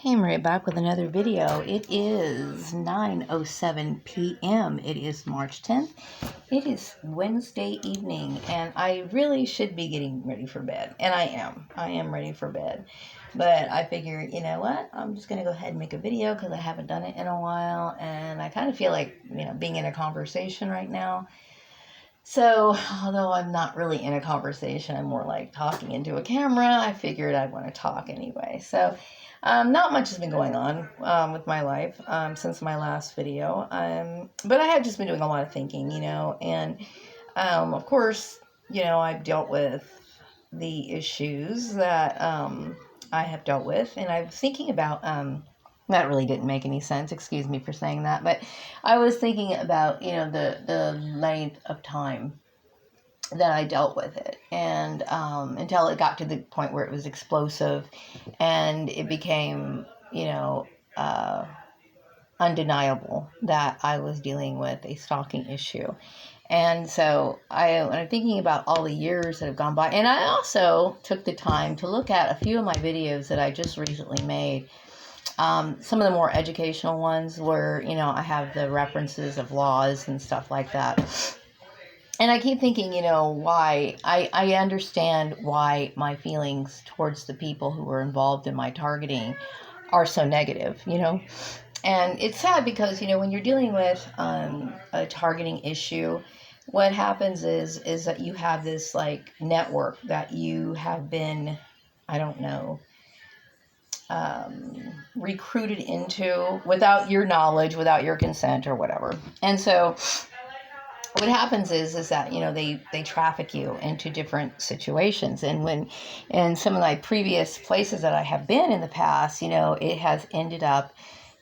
Hey, I'm right back with another video. It is 9:07 p.m. It is March 10th. It is Wednesday evening, and I really should be getting ready for bed. And I am. I am ready for bed. But I figure, you know what? I'm just going to go ahead and make a video because I haven't done it in a while. And I kind of feel like, being in a conversation right now. So, although I'm not really in a conversation, I'm more like talking into a camera, I figured I'd want to talk anyway. So, not much has been going on with my life since my last video, but I have just been doing a lot of thinking, and of course, I've dealt with the issues that I have dealt with, and I was thinking about that really didn't make any sense. Excuse me for saying that, but I was thinking about the length of time that I dealt with it, and until it got to the point where it was explosive, and it became undeniable that I was dealing with a stalking issue. And so when I'm thinking about all the years that have gone by, and I also took the time to look at a few of my videos that I just recently made. Some of the more educational ones where, I have the references of laws and stuff like that. And I keep thinking, why I understand why my feelings towards the people who were involved in my targeting are so negative, And it's sad because, when you're dealing with a targeting issue, what happens is that you have this network that you have been, I don't know, recruited into without your knowledge, without your consent or whatever. And so what happens is that, they traffic you into different situations. And when in some of my previous places that I have been in the past, it has ended up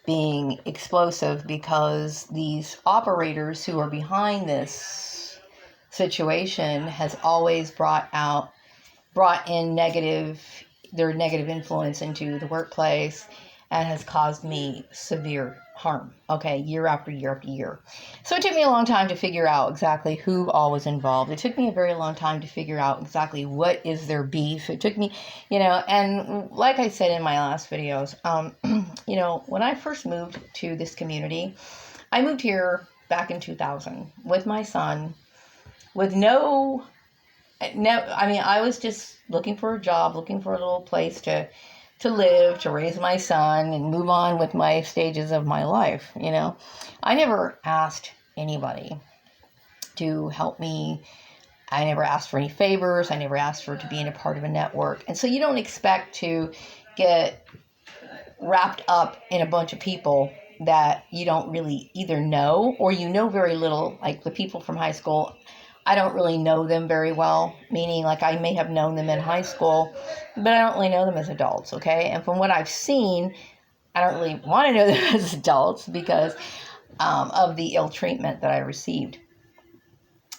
being explosive because these operators who are behind this situation has always brought in their negative influence into the workplace, and has caused me severe harm, year after year after year. So it took me a long time to figure out exactly who all was involved. It took me a very long time to figure out exactly what is their beef. It took me, and like I said in my last videos, when I first moved to this community, I moved here back in 2000 with my son, with I was just looking for a job, looking for a little place to live, to raise my son, and move on with my stages of my life, I never asked anybody to help me. I never asked for any favors. I never asked to be in a part of a network. And so you don't expect to get wrapped up in a bunch of people that you don't really either know or very little, like the people from high school. I don't really know them very well, meaning I may have known them in high school, but I don't really know them as adults, okay? And from what I've seen, I don't really want to know them as adults because of the ill treatment that I received.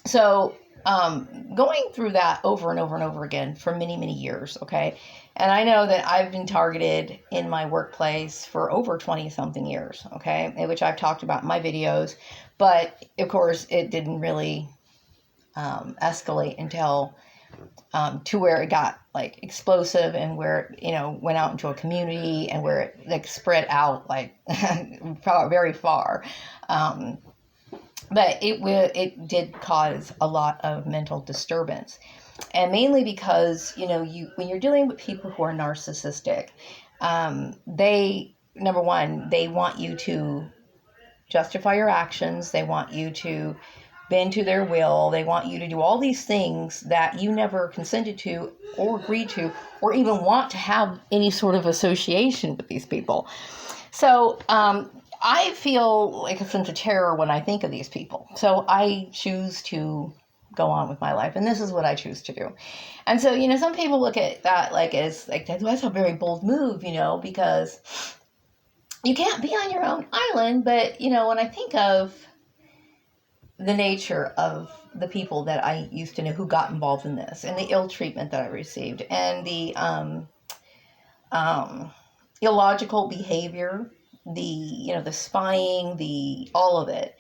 So going through that over and over and over again for many, many years, okay? And I know that I've been targeted in my workplace for over 20-something years, okay? Which I've talked about in my videos, but of course it didn't really escalate until to where it got explosive, and where it went out into a community, and where it spread out very far. But it did cause a lot of mental disturbance, and mainly because when you're dealing with people who are narcissistic, they, number one, they want you to justify your actions. They want you to bend to their will. They want you to do all these things that you never consented to or agreed to or even want to have any sort of association with these people. So I feel like a sense of terror when I think of these people. So I choose to go on with my life, and this is what I choose to do. And so, some people look at that as that's a very bold move, because you can't be on your own island. But, when I think of the nature of the people that I used to know who got involved in this, and the ill treatment that I received, and the illogical behavior, the spying, all of it.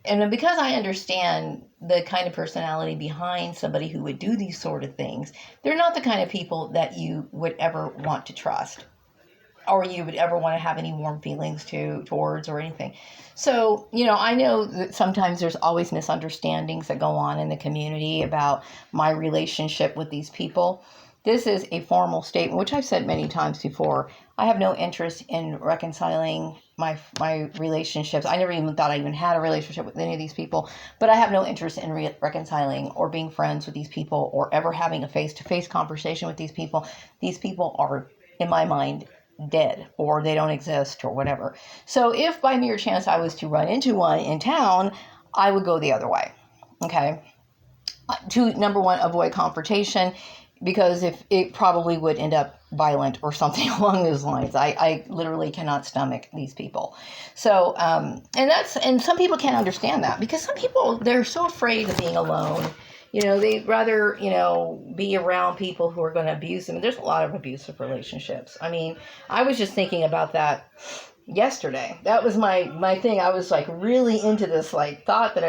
And because I understand the kind of personality behind somebody who would do these sort of things, they're not the kind of people that you would ever want to trust or you would ever want to have any warm feelings towards or anything. So, I know that sometimes there's always misunderstandings that go on in the community about my relationship with these people. This is a formal statement, which I've said many times before. I have no interest in reconciling my relationships. I never even thought I even had a relationship with any of these people, but I have no interest in reconciling or being friends with these people or ever having a face-to-face conversation with these people. These people are, in my mind, dead or they don't exist or whatever. So if by mere chance I was to run into one in town, I would go the other way. Okay. To number one, avoid confrontation, because if it probably would end up violent or something along those lines. I literally cannot stomach these people. So, and some people can't understand that because some people, they're so afraid of being alone. They'd rather, be around people who are going to abuse them. There's a lot of abusive relationships. I mean, I was just thinking about that yesterday. That was my thing. I was like really into this like thought that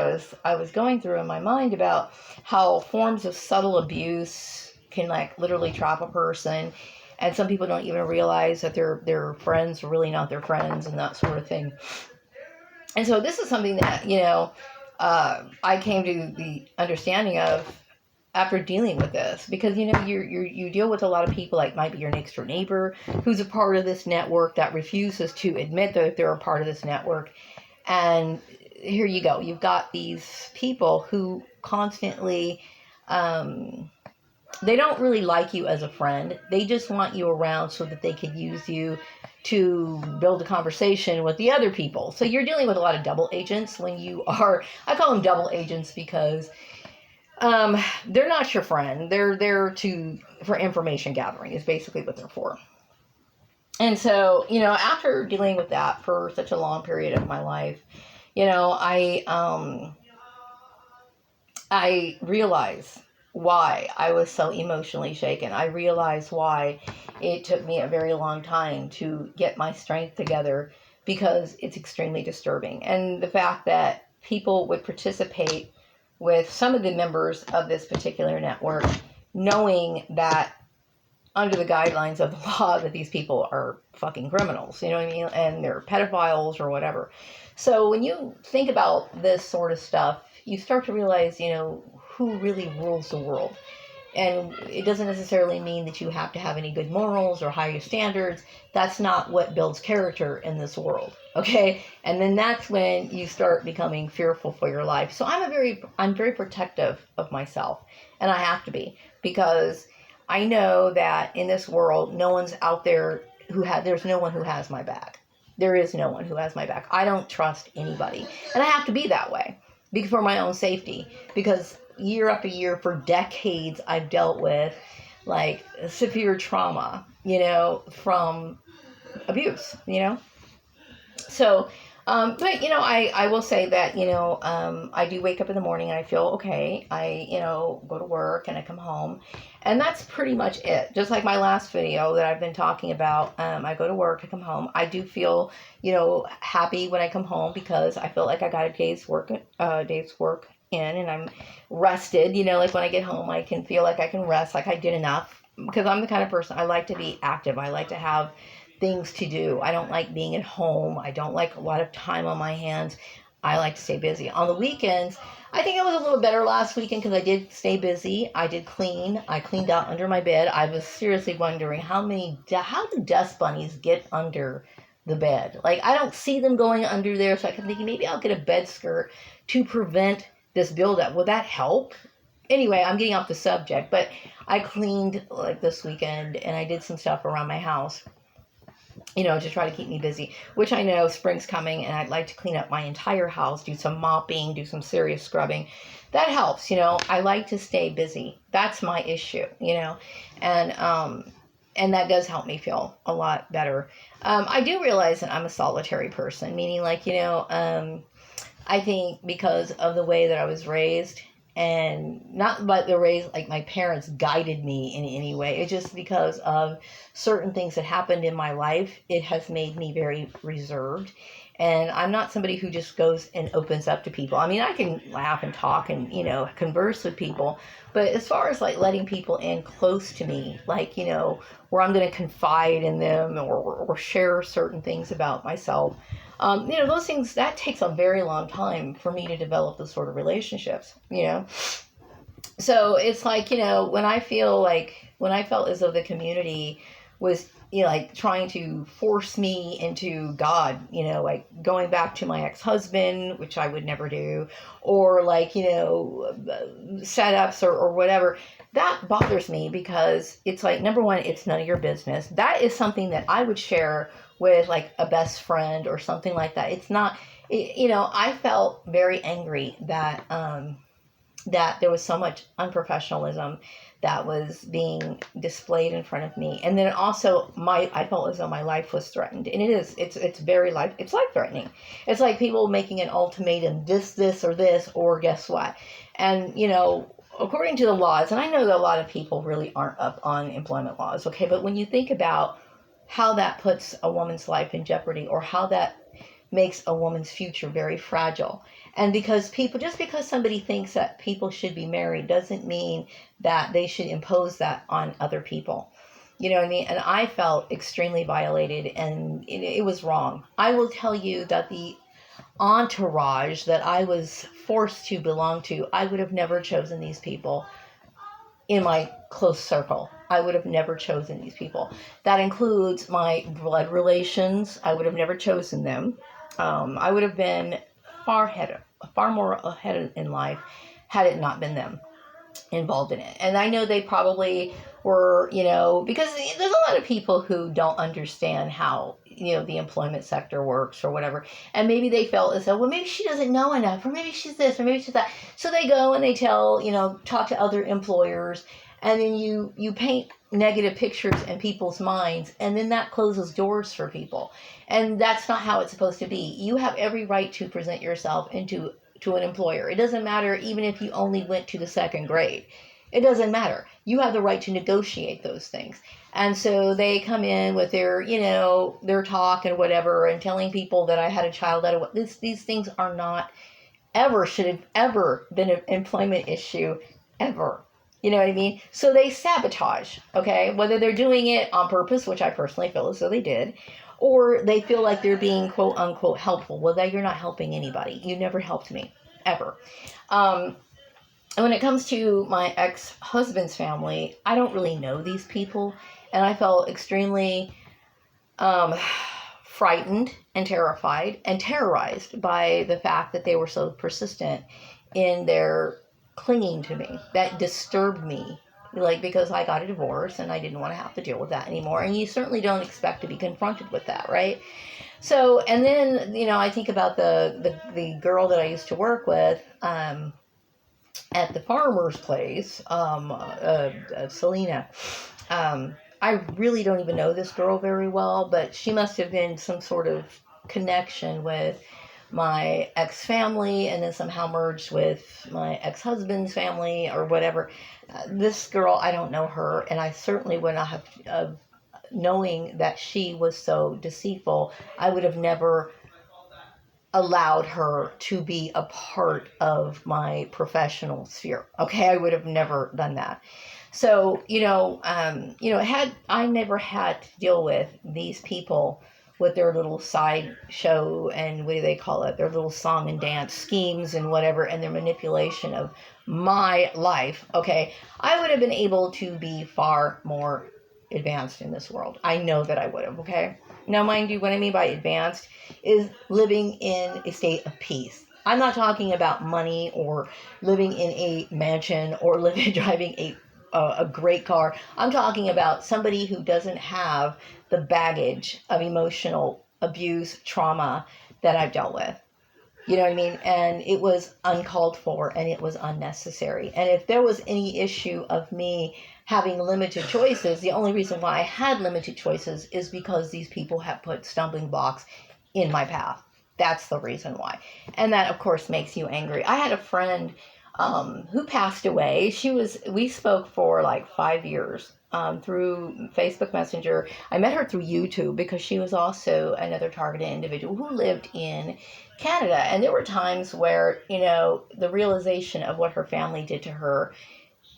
I was going through in my mind about how forms of subtle abuse can like literally trap a person. And some people don't even realize that their friends are really not their friends and that sort of thing. And so this is something that, I came to the understanding of after dealing with this, because you deal with a lot of people, like might be your next door neighbor who's a part of this network that refuses to admit that they're a part of this network. And here you go, you've got these people who constantly they don't really like you as a friend. They just want you around so that they could use you to build a conversation with the other people. So you're dealing with a lot of double agents when you are, I call them double agents because they're not your friend. They're there for information gathering is basically what they're for. And so, after dealing with that for such a long period of my life, I realize why I was so emotionally shaken. I realized why it took me a very long time to get my strength together, because it's extremely disturbing. And the fact that people would participate with some of the members of this particular network, knowing that under the guidelines of the law that these people are fucking criminals, you know what I mean? And they're pedophiles or whatever. So when you think about this sort of stuff, you start to realize, who really rules the world. And it doesn't necessarily mean that you have to have any good morals or higher standards. That's not what builds character in this world. Okay. And then that's when you start becoming fearful for your life. So I'm very protective of myself, and I have to be, because I know that in this world, no one's out there there's no one who has my back. There is no one who has my back. I don't trust anybody. And I have to be that way for my own safety, because year after year for decades, I've dealt with like severe trauma, from abuse, So, but, I will say that, I do wake up in the morning and I feel okay. I, go to work and I come home, and that's pretty much it. Just like my last video that I've been talking about, I go to work, I come home. I do feel, happy when I come home because I feel like I got a day's work in and I'm rested. Like when I get home, I can feel like I can rest, like I did enough, because I'm the kind of person, I like to be active. I like to have things to do. I don't like being at home. I don't like a lot of time on my hands. I like to stay busy. On the weekends, I think it was a little better last weekend because I did stay busy. I did clean. I cleaned out under my bed. I was seriously wondering how do dust bunnies get under the bed? Like, I don't see them going under there, so I kept thinking maybe I'll get a bed skirt to prevent this buildup. Would that help? Anyway, I'm getting off the subject, but I cleaned like this weekend and I did some stuff around my house, to try to keep me busy, which I know spring's coming and I'd like to clean up my entire house, do some mopping, do some serious scrubbing. That helps, I like to stay busy. That's my issue, and that does help me feel a lot better. I do realize that I'm a solitary person, meaning like, I think because of the way that I was raised, And not by the ways like my parents guided me in any way. It's just because of certain things that happened in my life, it has made me very reserved. And I'm not somebody who just goes and opens up to people. I mean, I can laugh and talk and, converse with people. But as far as like letting people in close to me, like, where I'm going to confide in them or share certain things about myself, those things, that takes a very long time for me to develop those sort of relationships. So it's like, when I felt as though the community was, like trying to force me into God, like going back to my ex-husband, which I would never do, or like, setups or whatever. That bothers me because it's like, number one, it's none of your business. That is something that I would share with like a best friend or something like that. It's not, I felt very angry that, that there was so much unprofessionalism that was being displayed in front of me. And then also I felt as though my life was threatened. And it's very it's life threatening. It's like people making an ultimatum, this, or this, or guess what? And, according to the laws, and I know that a lot of people really aren't up on employment laws, okay, but when you think about how that puts a woman's life in jeopardy, or how that makes a woman's future very fragile. And just because somebody thinks that people should be married doesn't mean that they should impose that on other people. You know what I mean? And I felt extremely violated, and it was wrong. I will tell you that the entourage that I was forced to belong to, I would have never chosen these people in my close circle. I would have never chosen these people. That includes my blood relations. I would have never chosen them. I would have been far more ahead in life had it not been them involved in it. And I know they probably were, because there's a lot of people who don't understand how, the employment sector works or whatever. And maybe they felt as though, well, maybe she doesn't know enough, or maybe she's this, or maybe she's that. So they go and they talk to other employers, and then you paint negative pictures in people's minds, and then that closes doors for people. And that's not how it's supposed to be. You have every right to present yourself to an employer. It doesn't matter even if you only went to the second grade. It doesn't matter. You have the right to negotiate those things. And so they come in with their, their talk and whatever, and telling people that I had a child out of these things are not should have ever been an employment issue ever. You know what I mean? So they sabotage, okay? Whether they're doing it on purpose, which I personally feel as though they did, or they feel like they're being quote unquote helpful. Well, that you're not helping anybody. You never helped me, ever. And when it comes to my ex-husband's family, I don't really know these people, and I felt extremely frightened and terrified and terrorized by the fact that they were so persistent in their clinging to me. That disturbed me, because I got a divorce and I didn't want to have to deal with that anymore. And you certainly don't expect to be confronted with that, right? So, and then, I think about the girl that I used to work with at the farmer's place, Selena. I really don't even know this girl very well, but she must have been some sort of connection with my ex-family, and then somehow merged with my ex-husband's family or whatever. This girl, I don't know her, and I certainly would not have, knowing that she was so deceitful, I would have never allowed her to be a part of my professional sphere. Okay, I would have never done that. So, had I never had to deal with these people with their little side show, and what do they call it? Their little song and dance schemes and whatever, and their manipulation of my life, okay, I would have been able to be far more advanced in this world. I know that I would have, okay? Now, mind you, what I mean by advanced is living in a state of peace. I'm not talking about money or living in a mansion or driving a great car. I'm talking about somebody who doesn't have the baggage of emotional abuse, trauma that I've dealt with. You know what I mean? And it was uncalled for, and it was unnecessary. And if there was any issue of me having limited choices, the only reason why I had limited choices is because these people have put stumbling blocks in my path. That's the reason why. And that, of course, makes you angry. I had a friend who passed away. We spoke for like 5 years through Facebook Messenger. I met her through YouTube because she was also another targeted individual who lived in Canada. And there were times where, the realization of what her family did to her,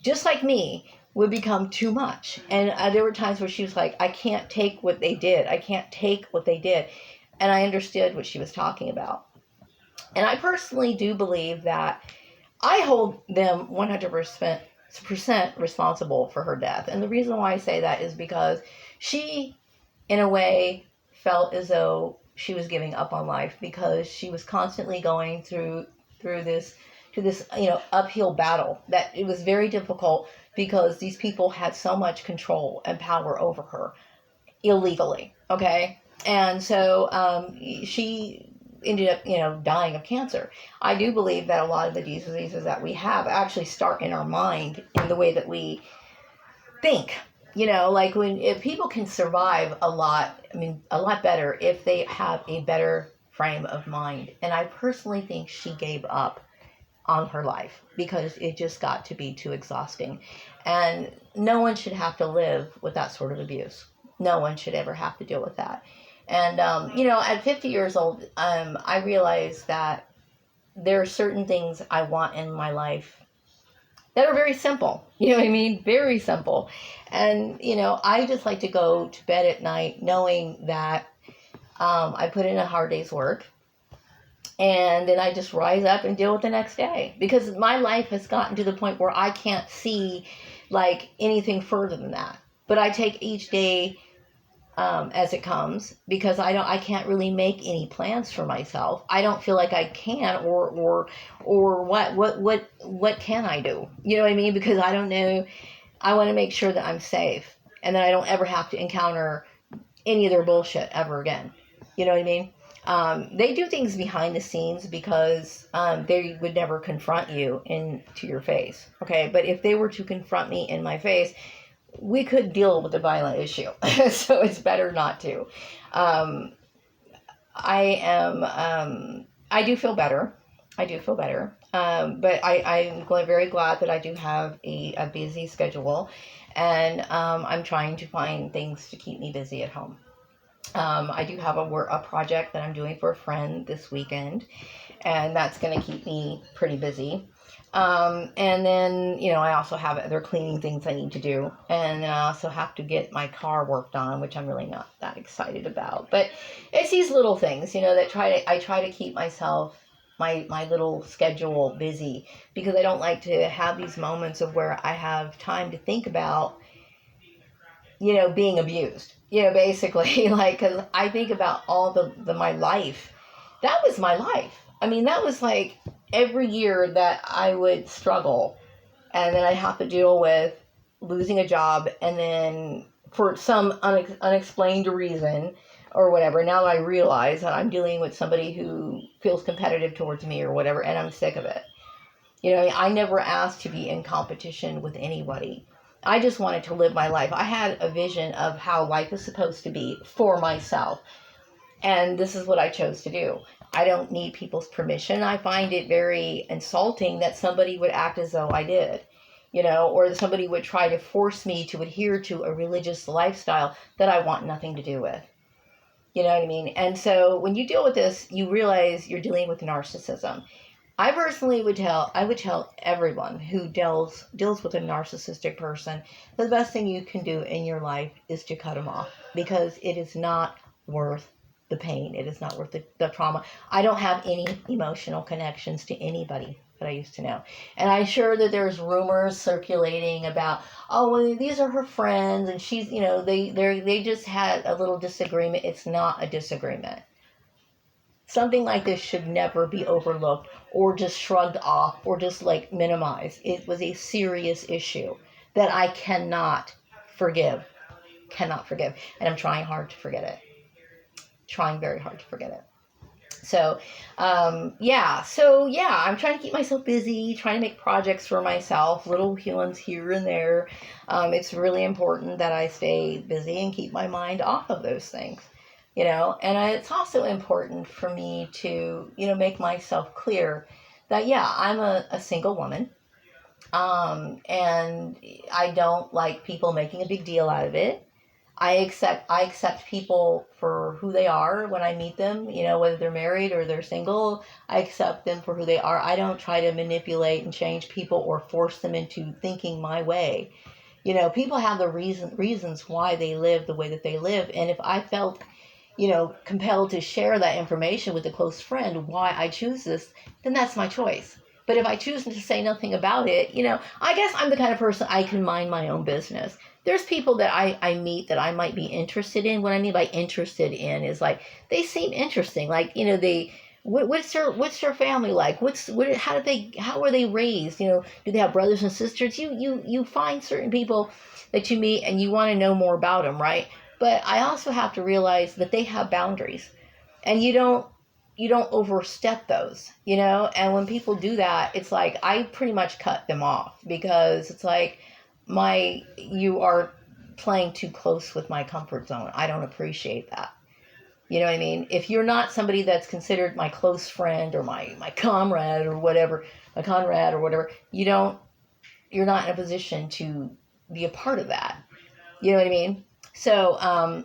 just like me, would become too much. And there were times where she was like, I can't take what they did. I can't take what they did. And I understood what she was talking about. And I personally do believe that I hold them 100% responsible for her death. And the reason why I say that is because she, in a way, felt as though she was giving up on life because she was constantly going through this uphill battle that it was very difficult because these people had so much control and power over her illegally. Okay. And so she ended up, dying of cancer. I do believe that a lot of the diseases that we have actually start in our mind in the way that we think. Like if people can survive a lot better if they have a better frame of mind. And I personally think she gave up on her life because it just got to be too exhausting. And no one should have to live with that sort of abuse. No one should ever have to deal with that. And, at 50 years old, I realized that there are certain things I want in my life that are very simple. You know what I mean? Very simple. And, I just like to go to bed at night knowing that I put in a hard day's work. And then I just rise up and deal with the next day. Because my life has gotten to the point where I can't see, like, anything further than that. But I take each day as it comes because I can't really make any plans for myself. I don't feel like I can or what can I do? You know what I mean? Because I don't know. I want to make sure that I'm safe and that I don't ever have to encounter any of their bullshit ever again. You know what I mean? They do things behind the scenes because they would never confront you into your face. Okay, but if they were to confront me in my face, we could deal with a violent issue. So it's better not to. I do feel better. But I'm very glad that I do have a busy schedule, and I'm trying to find things to keep me busy at home. I do have a project that I'm doing for a friend this weekend, and that's going to keep me pretty busy. And then, I also have other cleaning things I need to do. And then I also have to get my car worked on, which I'm really not that excited about. But it's these little things, that I try to keep myself, my little schedule busy because I don't like to have these moments of where I have time to think about, being abused, basically, like, cause I think about all my life. That was my life. I mean, that was like every year that I would struggle and then I have to deal with losing a job and then for some unexplained reason or whatever. Now I realize that I'm dealing with somebody who feels competitive towards me or whatever, and I'm sick of it. I never asked to be in competition with anybody. I just wanted to live my life. I had a vision of how life is supposed to be for myself. And this is what I chose to do. I don't need people's permission. I find it very insulting that somebody would act as though I did, or that somebody would try to force me to adhere to a religious lifestyle that I want nothing to do with. You know what I mean? And so when you deal with this, you realize you're dealing with narcissism. I personally would tell everyone who deals with a narcissistic person, the best thing you can do in your life is to cut them off because it is not worth the pain. It is not worth the trauma. I don't have any emotional connections to anybody that I used to know. And I'm sure that there's rumors circulating about, oh, well, these are her friends and she's, they just had a little disagreement. It's not a disagreement. Something like this should never be overlooked or just shrugged off or just like minimized. It was a serious issue that I cannot forgive. And I'm trying hard to forget it. Trying very hard to forget it. So, I'm trying to keep myself busy, trying to make projects for myself, little ones here and there. It's really important that I stay busy and keep my mind off of those things. And it's also important for me to, make myself clear that, yeah, I'm a single woman. And I don't like people making a big deal out of it. I accept people for who they are when I meet them, whether they're married or they're single. I accept them for who they are. I don't try to manipulate and change people or force them into thinking my way. People have the reasons why they live the way that they live. And if I felt, compelled to share that information with a close friend, why I choose this, then that's my choice. But if I choose to say nothing about it, I guess I'm the kind of person, I can mind my own business. There's people that I meet that I might be interested in. What I mean by interested in is like, they seem interesting. Like, what's their family like? How were they raised? Do they have brothers and sisters? You find certain people that you meet and you want to know more about them, right? But I also have to realize that they have boundaries, and you don't overstep those, and when people do that, it's like I pretty much cut them off, because it's like, you are playing too close with my comfort zone. I don't appreciate that. You know what I mean? If you're not somebody that's considered my close friend or my comrade or whatever, you're not in a position to be a part of that. You know what I mean? So,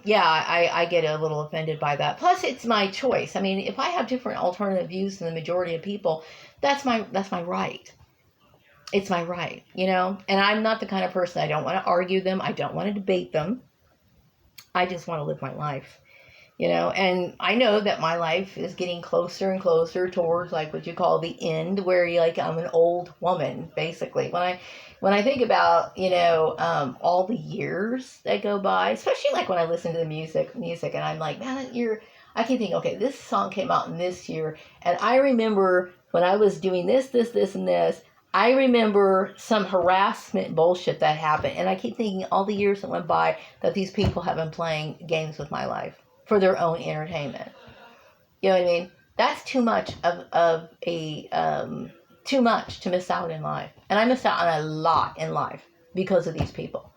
yeah, I get a little offended by that. Plus, it's my choice. I mean, if I have different alternative views than the majority of people, that's my right. It's my right, And I'm not the kind of person, I don't want to argue them. I don't want to debate them. I just want to live my life, And I know that my life is getting closer and closer towards, like, what you call the end, where I'm an old woman, basically. When I think about, all the years that go by, especially like when I listen to the music, and I'm like, man, I can think, okay, this song came out in this year, and I remember when I was doing this, and this. I remember some harassment bullshit that happened, and I keep thinking all the years that went by that these people have been playing games with my life for their own entertainment. You know what I mean? That's too much too much to miss out in life. And I missed out on a lot in life because of these people.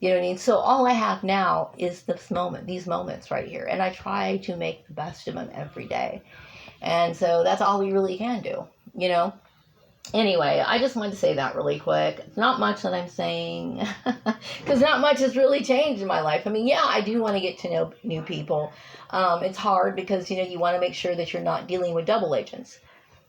You know what I mean? So all I have now is these moments right here. And I try to make the best of them every day. And so that's all we really can do, Anyway, I just wanted to say that really quick. It's not much that I'm saying, because not much has really changed in my life. I mean, yeah, I do want to get to know new people. It's hard because, you want to make sure that you're not dealing with double agents.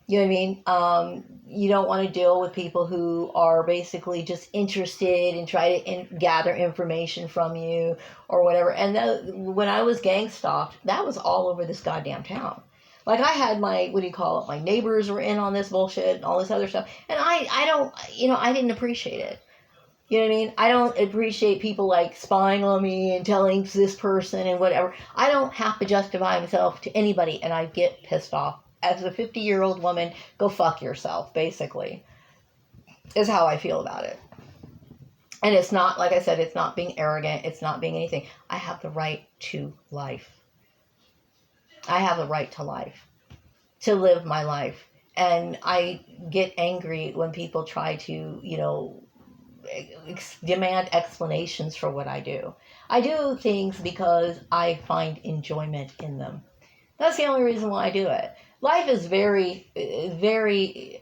You know what I mean? You don't want to deal with people who are basically just interested and try to gather information from you or whatever. And when I was gang stalked, that was all over this goddamn town. Like, I had my neighbors were in on this bullshit and all this other stuff. And I don't, I didn't appreciate it. You know what I mean? I don't appreciate people like spying on me and telling this person and whatever. I don't have to justify myself to anybody, and I get pissed off. As a 50-year-old woman, go fuck yourself, basically, is how I feel about it. And it's not, like I said, it's not being arrogant. It's not being anything. I have the right to life. I have the right to life, to live my life. And I get angry when people try to, demand explanations for what I do. I do things because I find enjoyment in them. That's the only reason why I do it. Life is very, very,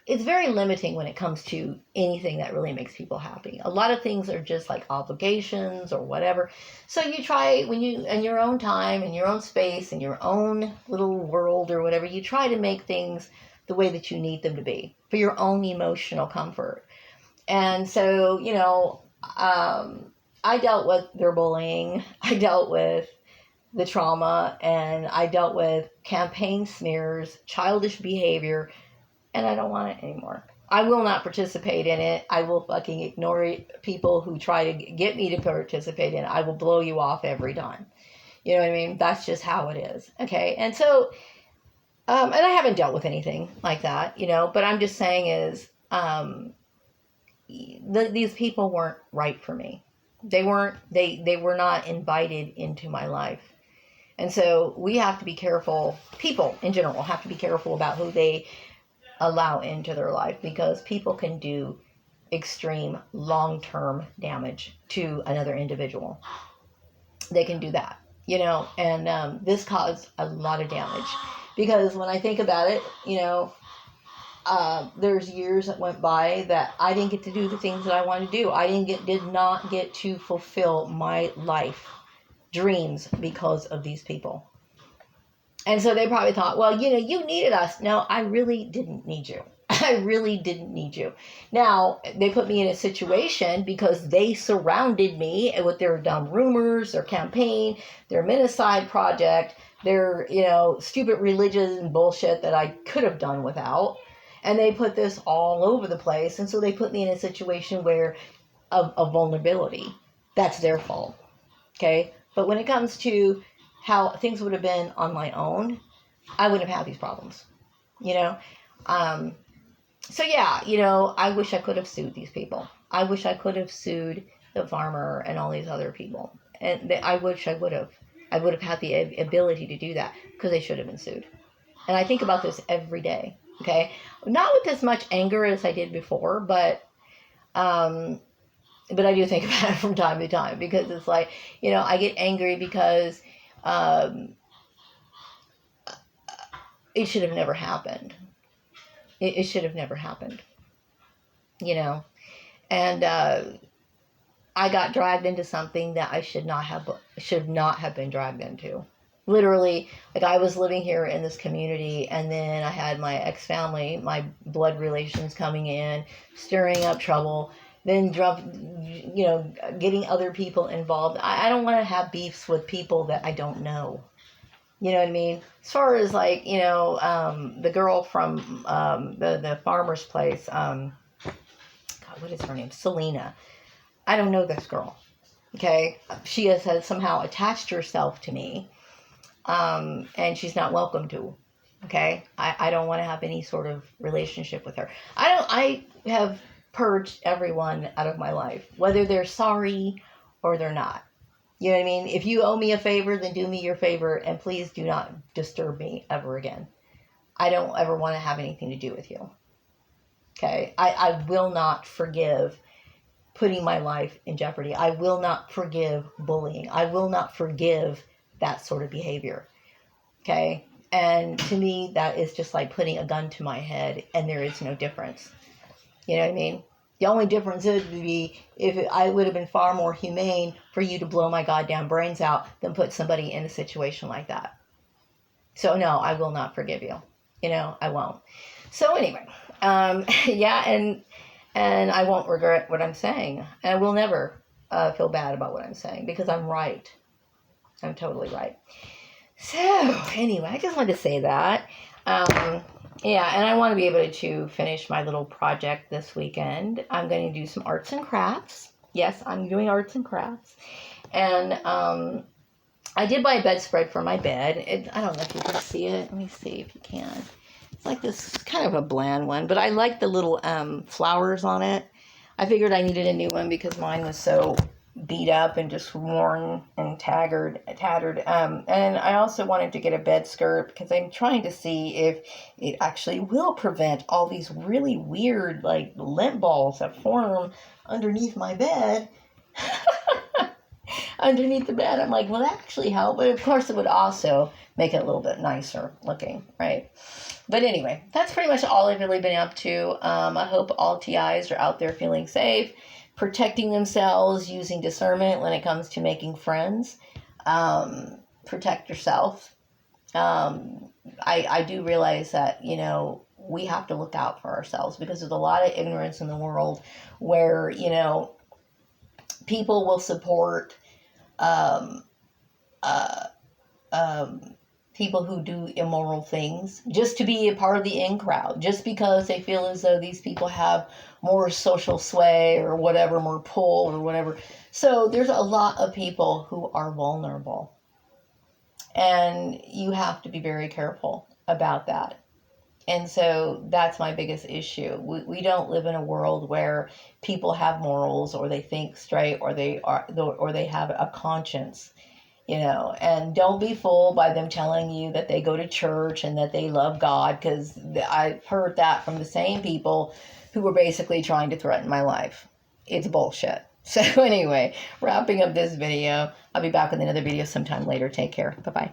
it's very limiting when it comes to anything that really makes people happy. A lot of things are just like obligations or whatever. So you try, when you, in your own time, in your own space, in your own little world or whatever, you try to make things the way that you need them to be for your own emotional comfort. And so, I dealt with their bullying. I dealt with the trauma, and I dealt with campaign smears, childish behavior, and I don't want it anymore. I will not participate in it. I will fucking ignore people who try to get me to participate in it. I will blow you off every time. You know what I mean? That's just how it is. Okay. And so, and I haven't dealt with anything like that, but I'm just saying is, these people weren't right for me. They were not invited into my life. And so we have to be careful. People in general have to be careful about who they allow into their life, because people can do extreme long-term damage to another individual. They can do that, and this caused a lot of damage Because when I think about it, there's years that went by that I didn't get to do the things that I wanted to do. I did not get to fulfill my life dreams because of these people. And so they probably thought, well, you needed us. No, I really didn't need you. I really didn't need you. Now, they put me in a situation because they surrounded me with their dumb rumors, their campaign, their Minnicide project, their, stupid religion bullshit that I could have done without. And they put this all over the place. And so they put me in a situation where of vulnerability. That's their fault. Okay? But when it comes to how things would have been on my own, I wouldn't have had these problems. So yeah, I wish I could have sued these people. I wish I could have sued the farmer and all these other people. And I wish I would have. I would have had the ability to do that because they should have been sued. And I think about this every day. Okay, not with as much anger as I did before, but I do think about it from time to time because it's like, I get angry because it should have never happened. It should have never happened, and I got dragged into something that I should not have been dragged into. Literally, like I was living here in this community, and then I had my ex-family, my blood relations coming in, stirring up trouble, then getting other people involved. I don't want to have beefs with people that I don't know. You know what I mean? As far as like, the girl from the farmer's place, God, what is her name? Selena. I don't know this girl. Okay? She has somehow attached herself to me. And she's not welcome to. Okay? I don't want to have any sort of relationship with her. I have purged everyone out of my life, whether they're sorry or they're not. You know what I mean? If you owe me a favor, then do me your favor, and please do not disturb me ever again. I don't ever want to have anything to do with you. Okay? I will not forgive putting my life in jeopardy. I will not forgive bullying. I will not forgive that sort of behavior. Okay? And to me, that is just like putting a gun to my head, and there is no difference. You know what I mean? The only difference would be if I would have been far more humane for you to blow my goddamn brains out than put somebody in a situation like that. So no, I will not forgive you. I won't. So anyway, yeah, and I won't regret what I'm saying. And I will never feel bad about what I'm saying because I'm right. I'm totally right. So anyway, I just wanted to say that. Yeah, and I want to be able to finish my little project this weekend. I'm going to do some arts and crafts. Yes, I'm doing arts and crafts. And I did buy a bedspread for my bed. I don't know if you can see it. Let me see if you can. It's like this kind of a bland one, but I like the little flowers on it. I figured I needed a new one because mine was so beat up and just worn and tattered. And I also wanted to get a bed skirt because I'm trying to see if it actually will prevent all these really weird like lint balls that form underneath my bed. Underneath the bed. I'm like, will that actually help? But of course it would also make it a little bit nicer looking, right? But anyway, that's pretty much all I've really been up to. I hope all TIs are out there feeling safe, protecting themselves, using discernment when it comes to making friends. Protect yourself. I do realize that, we have to look out for ourselves because there's a lot of ignorance in the world where, people will support people who do immoral things just to be a part of the in crowd, just because they feel as though these people have more social sway or whatever, more pull or whatever. So there's a lot of people who are vulnerable, and you have to be very careful about that. And so that's my biggest issue. We don't live in a world where people have morals, or they think straight, or they have a conscience, and don't be fooled by them telling you that they go to church and that they love God, because I've heard that from the same people who were basically trying to threaten my life. It's bullshit. So anyway, wrapping up this video. I'll be back with another video sometime later. Take care. Bye-bye.